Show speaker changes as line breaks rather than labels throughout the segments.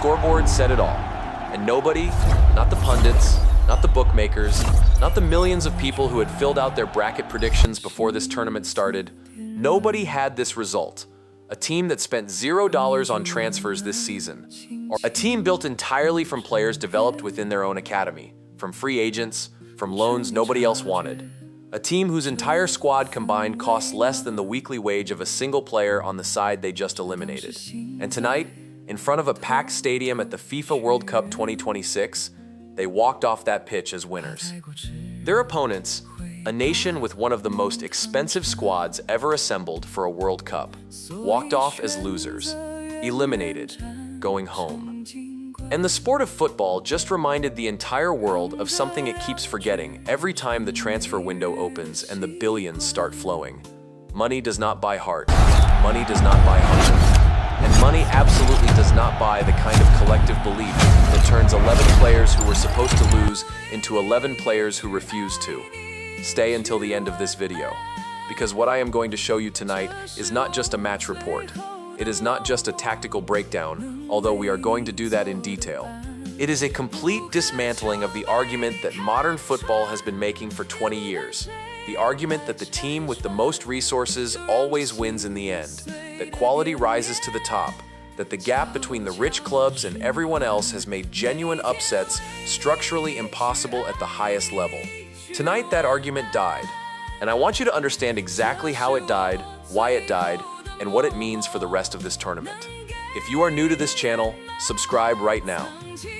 scoreboard said it all. And nobody, not the pundits, not the bookmakers, not the millions of people who had filled out their bracket predictions before this tournament started, nobody had this result. A team that spent $0 on transfers this season. Or a team built entirely from players developed within their own academy, from free agents, from loans nobody else wanted. A team whose entire squad combined costs less than the weekly wage of a single player on the side they just eliminated. And tonight, in front of a packed stadium at the FIFA World Cup 2026, they walked off that pitch as winners. Their opponents, a nation with one of the most expensive squads ever assembled for a World Cup, walked off as losers, eliminated, going home. And the sport of football just reminded the entire world of something it keeps forgetting every time the transfer window opens and the billions start flowing. Money does not buy heart. Money does not buy hunger. And money absolutely does not buy the kind of collective belief that turns 11 players who were supposed to lose into 11 players who refuse to. Stay until the end of this video, because what I am going to show you tonight is not just a match report. It is not just a tactical breakdown, although we are going to do that in detail. It is a complete dismantling of the argument that modern football has been making for 20 years. The argument that the team with the most resources always wins in the end, that quality rises to the top, that the gap between the rich clubs and everyone else has made genuine upsets structurally impossible at the highest level. Tonight, that argument died, and I want you to understand exactly how it died, why it died, and what it means for the rest of this tournament. If you are new to this channel, subscribe right now.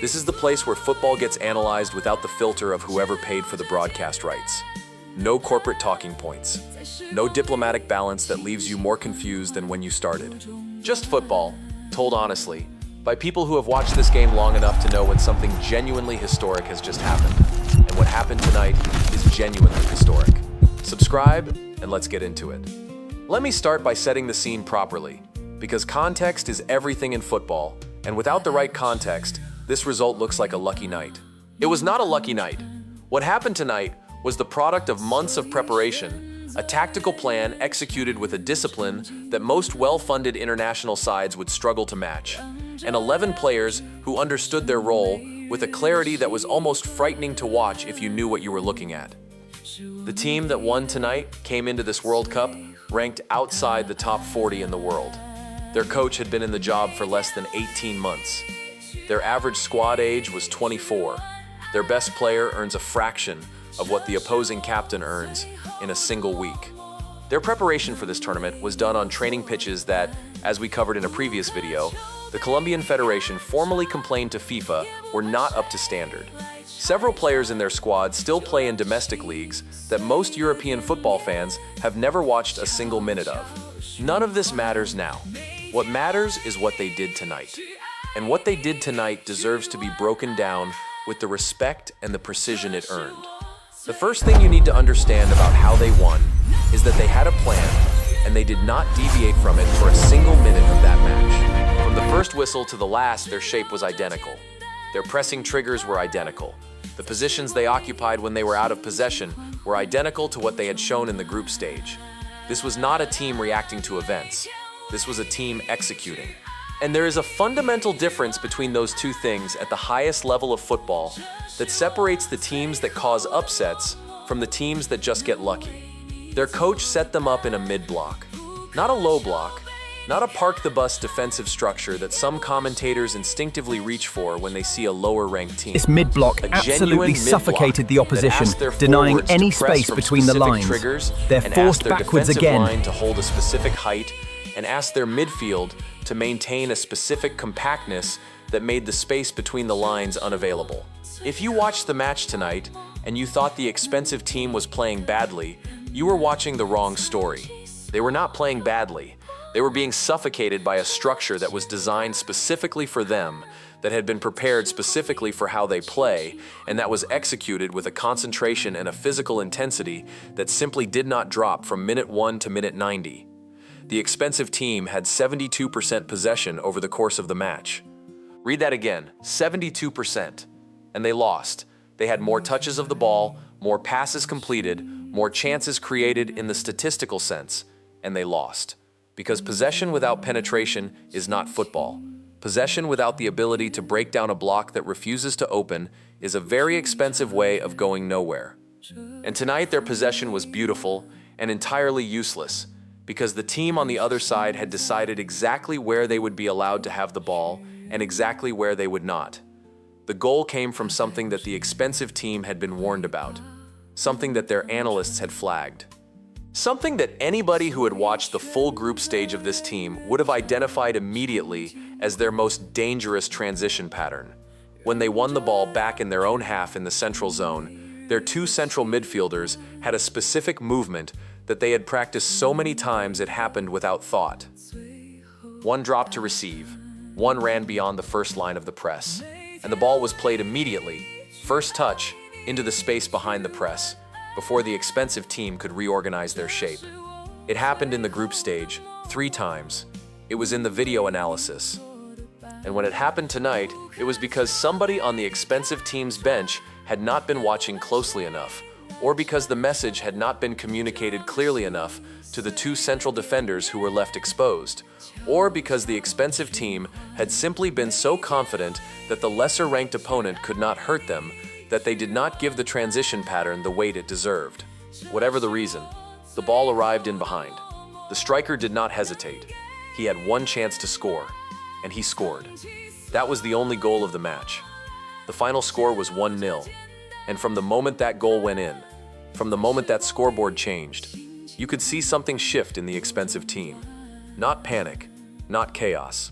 This is the place where football gets analyzed without the filter of whoever paid for the broadcast rights. No corporate talking points. No diplomatic balance that leaves you more confused than when you started. Just football, told honestly, by people who have watched this game long enough to know when something genuinely historic has just happened. And what happened tonight is genuinely historic. Subscribe, and let's get into it. Let me start by setting the scene properly, because context is everything in football, and without the right context, this result looks like a lucky night. It was not a lucky night. What happened tonight was the product of months of preparation, a tactical plan executed with a discipline that most well-funded international sides would struggle to match, and 11 players who understood their role with a clarity that was almost frightening to watch if you knew what you were looking at. The team that won tonight came into this World Cup ranked outside the top 40 in the world. Their coach had been in the job for less than 18 months. Their average squad age was 24. Their best player earns a fraction of what the opposing captain earns in a single week. Their preparation for this tournament was done on training pitches that, as we covered in a previous video, the Colombian Federation formally complained to FIFA were not up to standard. Several players in their squad still play in domestic leagues that most European football fans have never watched a single minute of. None of this matters now. What matters is what they did tonight. And what they did tonight deserves to be broken down with the respect and the precision it earned. The first thing you need to understand about how they won is that they had a plan, and they did not deviate from it for a single minute of that match. From the first whistle to the last, their shape was identical. Their pressing triggers were identical. The positions they occupied when they were out of possession were identical to what they had shown in the group stage. This was not a team reacting to events. This was a team executing. And there is a fundamental difference between those two things at the highest level of football that separates the teams that cause upsets from the teams that just get lucky. Their coach set them up in a mid-block, not a low block, not a park-the-bus defensive structure that some commentators instinctively reach for when they see a lower-ranked team.
This mid-block absolutely suffocated the opposition, denying any space between the lines. They're forced backwards again.
Line to hold a specific height and asked their midfield to maintain a specific compactness that made the space between the lines unavailable. If you watched the match tonight and you thought the expensive team was playing badly, you were watching the wrong story. They were not playing badly. They were being suffocated by a structure that was designed specifically for them, that had been prepared specifically for how they play, and that was executed with a concentration and a physical intensity that simply did not drop from minute 1 to minute 90. The expensive team had 72% possession over the course of the match. Read that again, 72%. And they lost. They had more touches of the ball, more passes completed, more chances created in the statistical sense, and they lost. Because possession without penetration is not football. Possession without the ability to break down a block that refuses to open is a very expensive way of going nowhere. And tonight their possession was beautiful and entirely useless because the team on the other side had decided exactly where they would be allowed to have the ball and exactly where they would not. The goal came from something that the expensive team had been warned about, something that their analysts had flagged. Something that anybody who had watched the full group stage of this team would have identified immediately as their most dangerous transition pattern. When they won the ball back in their own half in the central zone, their two central midfielders had a specific movement that they had practiced so many times it happened without thought. One dropped to receive, one ran beyond the first line of the press, and the ball was played immediately, first touch, into the space behind the press, before the expensive team could reorganize their shape. It happened in the group stage 3 times. It was in the video analysis. And when it happened tonight, it was because somebody on the expensive team's bench had not been watching closely enough, or because the message had not been communicated clearly enough to the 2 central defenders who were left exposed, or because the expensive team had simply been so confident that the lesser-ranked opponent could not hurt them that they did not give the transition pattern the weight it deserved. Whatever the reason, the ball arrived in behind. The striker did not hesitate. He had one chance to score, and he scored. That was the only goal of the match. The final score was 1-0, and from the moment that goal went in, from the moment that scoreboard changed, you could see something shift in the expensive team. Not panic, not chaos.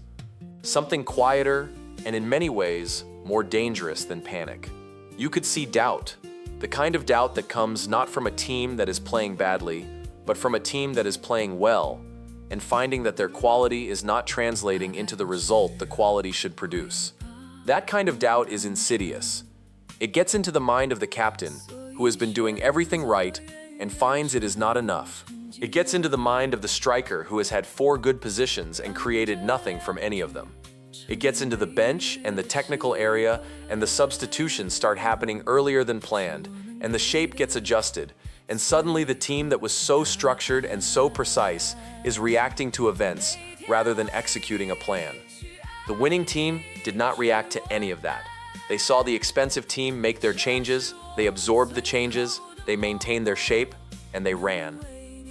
Something quieter, and in many ways, more dangerous than panic. You could see doubt, the kind of doubt that comes not from a team that is playing badly, but from a team that is playing well, and finding that their quality is not translating into the result the quality should produce. That kind of doubt is insidious. It gets into the mind of the captain, who has been doing everything right and finds it is not enough. It gets into the mind of the striker, who has had 4 good positions and created nothing from any of them. It gets into the bench and the technical area, and the substitutions start happening earlier than planned, and the shape gets adjusted, and suddenly the team that was so structured and so precise is reacting to events rather than executing a plan. The winning team did not react to any of that. They saw the expensive team make their changes, they absorbed the changes, they maintained their shape, and they ran.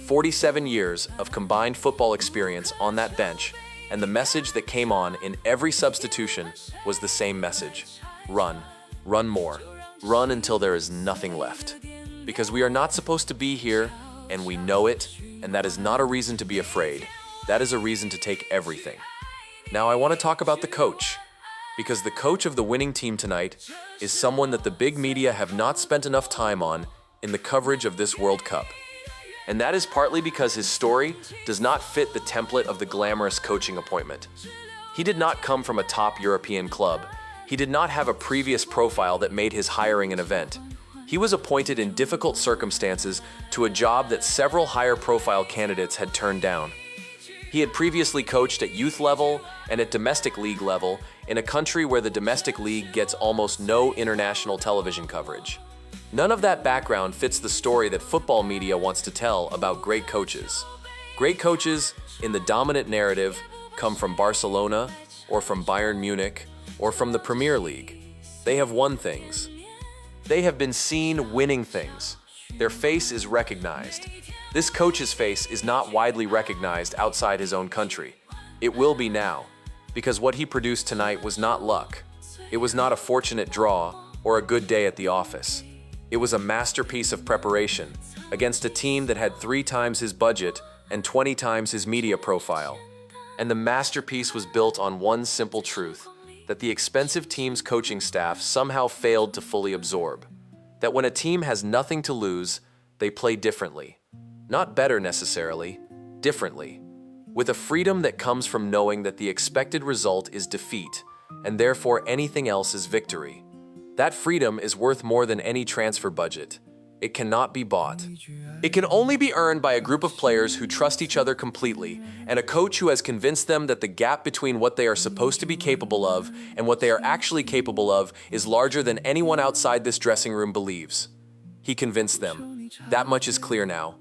47 years of combined football experience on that bench, and the message that came on in every substitution was the same message. Run. Run more. Run until there is nothing left. Because we are not supposed to be here, and we know it, and that is not a reason to be afraid. That is a reason to take everything. Now I want to talk about the coach, because the coach of the winning team tonight is someone that the big media have not spent enough time on in the coverage of this World Cup. And that is partly because his story does not fit the template of the glamorous coaching appointment. He did not come from a top European club. He did not have a previous profile that made his hiring an event. He was appointed in difficult circumstances to a job that several higher-profile candidates had turned down. He had previously coached at youth level and at domestic league level in a country where the domestic league gets almost no international television coverage. None of that background fits the story that football media wants to tell about great coaches. Great coaches, in the dominant narrative, come from Barcelona, or from Bayern Munich, or from the Premier League. They have won things. They have been seen winning things. Their face is recognized. This coach's face is not widely recognized outside his own country. It will be now, because what he produced tonight was not luck. It was not a fortunate draw or a good day at the office. It was a masterpiece of preparation against a team that had 3 times his budget and 20 times his media profile. And the masterpiece was built on one simple truth, that the expensive team's coaching staff somehow failed to fully absorb. That when a team has nothing to lose, they play differently. Not better necessarily, differently. With a freedom that comes from knowing that the expected result is defeat, and therefore anything else is victory. That freedom is worth more than any transfer budget. It cannot be bought. It can only be earned by a group of players who trust each other completely, and a coach who has convinced them that the gap between what they are supposed to be capable of and what they are actually capable of is larger than anyone outside this dressing room believes. He convinced them. That much is clear now.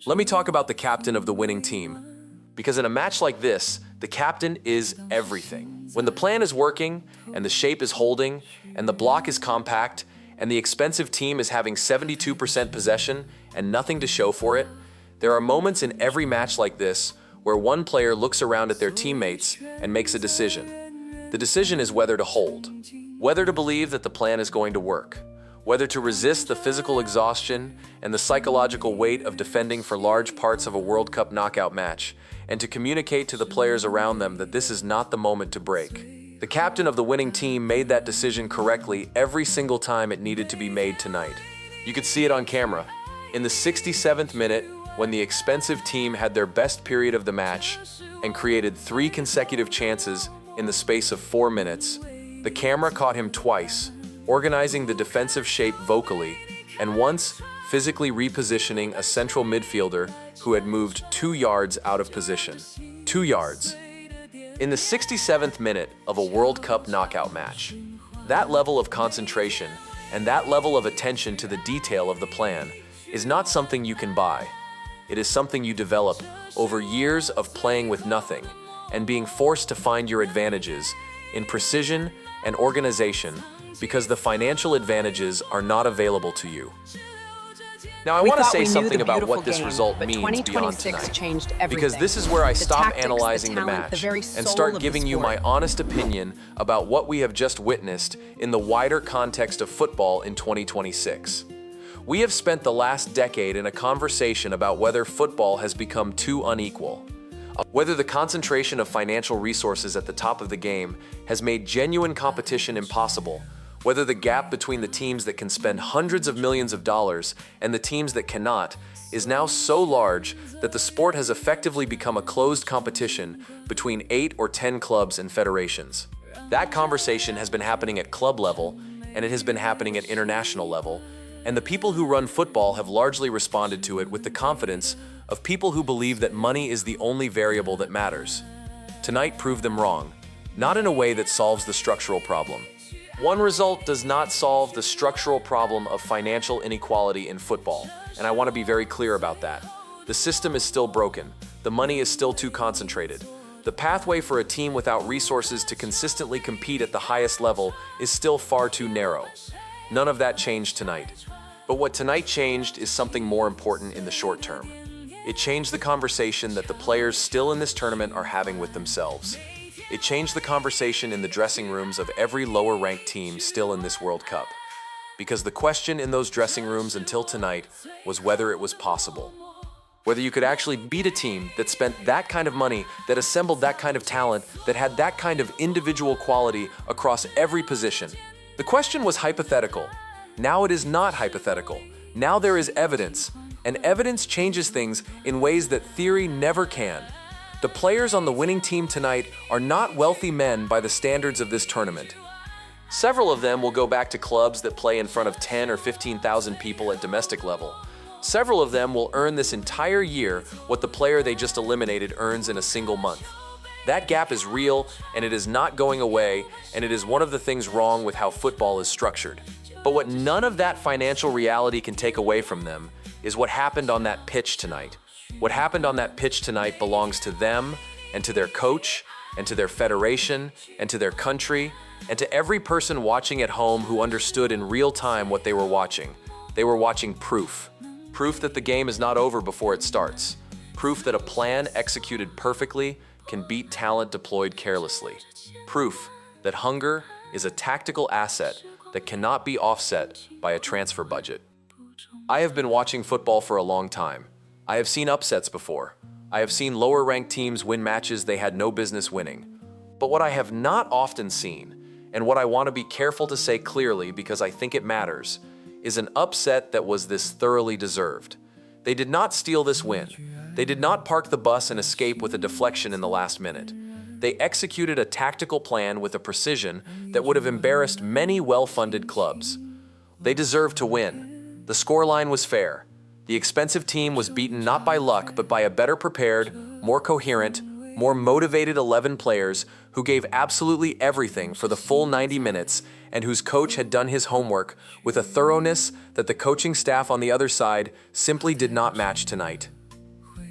Let me talk about the captain of the winning team. Because in a match like this, the captain is everything. When the plan is working, and the shape is holding, and the block is compact, and the expensive team is having 72% possession and nothing to show for it, there are moments in every match like this where one player looks around at their teammates and makes a decision. The decision is whether to hold, whether to believe that the plan is going to work, whether to resist the physical exhaustion and the psychological weight of defending for large parts of a World Cup knockout match, and to communicate to the players around them that this is not the moment to break. The captain of the winning team made that decision correctly every single time it needed to be made tonight. You could see it on camera. In the 67th minute, when the expensive team had their best period of the match and created 3 consecutive chances in the space of 4 minutes, the camera caught him twice, organizing the defensive shape vocally, and once physically repositioning a central midfielder who had moved 2 yards out of position. 2 yards. In the 67th minute of a World Cup knockout match, that level of concentration and that level of attention to the detail of the plan is not something you can buy. It is something you develop over years of playing with nothing and being forced to find your advantages in precision and organization because the financial advantages are not available to you. Now, I want to say something about what this result means beyond tonight, because this is where I stop analyzing the match and start giving you my honest opinion about what we have just witnessed in the wider context of football in 2026. We have spent the last decade in a conversation about whether football has become too unequal, whether the concentration of financial resources at the top of the game has made genuine competition impossible, whether the gap between the teams that can spend hundreds of millions of dollars and the teams that cannot is now so large that the sport has effectively become a closed competition between 8 or 10 clubs and federations. That conversation has been happening at club level, and it has been happening at international level, and the people who run football have largely responded to it with the confidence of people who believe that money is the only variable that matters. Tonight proved them wrong, not in a way that solves the structural problem. One result does not solve the structural problem of financial inequality in football, and I want to be very clear about that. The system is still broken. The money is still too concentrated. The pathway for a team without resources to consistently compete at the highest level is still far too narrow. None of that changed tonight. But what tonight changed is something more important in the short term. It changed the conversation that the players still in this tournament are having with themselves. It changed the conversation in the dressing rooms of every lower-ranked team still in this World Cup. Because the question in those dressing rooms until tonight was whether it was possible. Whether you could actually beat a team that spent that kind of money, that assembled that kind of talent, that had that kind of individual quality across every position. The question was hypothetical. Now it is not hypothetical. Now there is evidence, and evidence changes things in ways that theory never can. The players on the winning team tonight are not wealthy men by the standards of this tournament. Several of them will go back to clubs that play in front of 10 or 15,000 people at domestic level. Several of them will earn this entire year what the player they just eliminated earns in a single month. That gap is real, and it is not going away, and it is one of the things wrong with how football is structured. But what none of that financial reality can take away from them is what happened on that pitch tonight. What happened on that pitch tonight belongs to them, and to their coach, and to their federation, and to their country, and to every person watching at home who understood in real time what they were watching. They were watching proof. Proof that the game is not over before it starts. Proof that a plan executed perfectly can beat talent deployed carelessly. Proof that hunger is a tactical asset that cannot be offset by a transfer budget. I have been watching football for a long time. I have seen upsets before. I have seen lower-ranked teams win matches they had no business winning. But what I have not often seen, and what I want to be careful to say clearly because I think it matters, is an upset that was this thoroughly deserved. They did not steal this win. They did not park the bus and escape with a deflection in the last minute. They executed a tactical plan with a precision that would have embarrassed many well-funded clubs. They deserved to win. The scoreline was fair. The expensive team was beaten not by luck, but by a better prepared, more coherent, more motivated 11 players who gave absolutely everything for the full 90 minutes and whose coach had done his homework with a thoroughness that the coaching staff on the other side simply did not match tonight.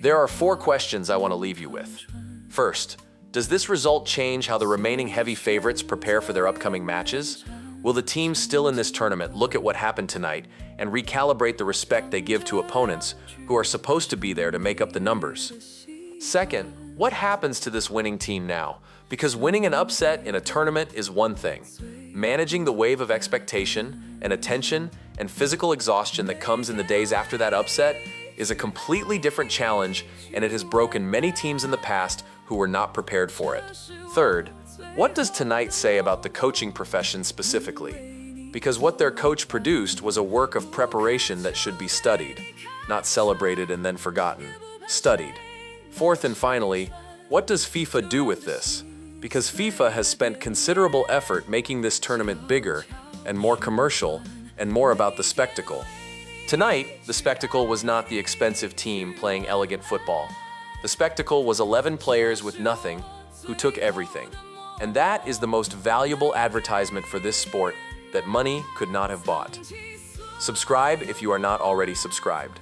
There are 4 questions I want to leave you with. First, does this result change how the remaining heavy favorites prepare for their upcoming matches? Will the teams still in this tournament look at what happened tonight and recalibrate the respect they give to opponents who are supposed to be there to make up the numbers? Second, what happens to this winning team now? Because winning an upset in a tournament is one thing. Managing the wave of expectation and attention and physical exhaustion that comes in the days after that upset is a completely different challenge, and it has broken many teams in the past who were not prepared for it. Third, what does tonight say about the coaching profession specifically? Because what their coach produced was a work of preparation that should be studied, not celebrated and then forgotten. Studied. Fourth and finally, what does FIFA do with this? Because FIFA has spent considerable effort making this tournament bigger and more commercial and more about the spectacle. Tonight, the spectacle was not the expensive team playing elegant football. The spectacle was 11 players with nothing who took everything. And that is the most valuable advertisement for this sport that money could not have bought. Subscribe if you are not already subscribed.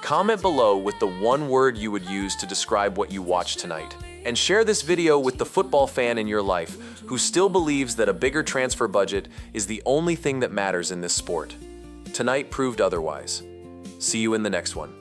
Comment below with the one word you would use to describe what you watched tonight. And share this video with the football fan in your life who still believes that a bigger transfer budget is the only thing that matters in this sport. Tonight proved otherwise. See you in the next one.